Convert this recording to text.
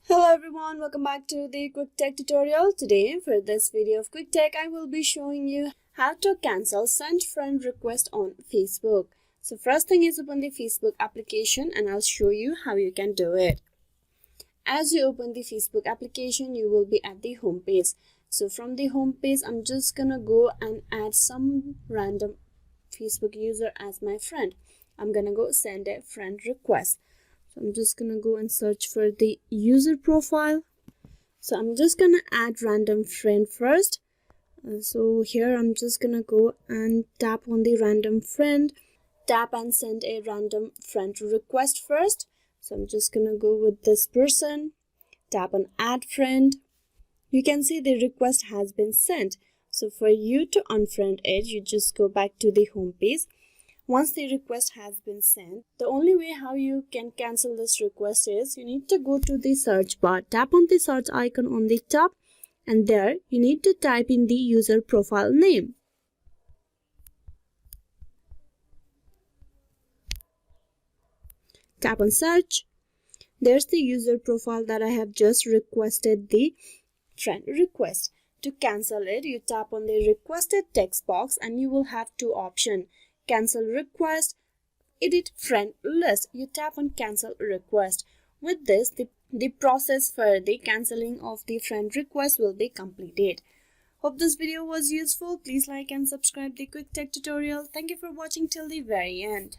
Hello everyone, welcome back to the Quick Tech tutorial. Today for this video of Quick Tech, I will be showing you how to cancel send friend request on Facebook. So first thing is open the Facebook application and I'll show you how you can do it. As you open the Facebook application, you will be at the home page. So from the home page, I'm just gonna go and add some random Facebook user as my friend. I'm gonna go send a friend request. So I'm just gonna go and search for the user profile. So I'm just gonna add random friend first. So here I'm just gonna go and tap on the random friend, tap and send a random friend request first. So I'm just gonna go with this person, tap on add friend. You can see the request has been sent. So for you to unfriend it, you just go back to the home page. Once the request has been sent, the only way how you can cancel this request is you need to go to the search bar, tap on the search icon on the top, and there you need to type in the user profile name. Tap on search. There's the user profile that I have just requested the friend request. To cancel it, you tap on the requested text box and you will have two options. Cancel request, edit friend list. You tap on cancel request. With this, the process for the cancelling of the friend request will be completed. Hope this video was useful. Please like and subscribe the Quick Tech tutorial. Thank you for watching till the very end.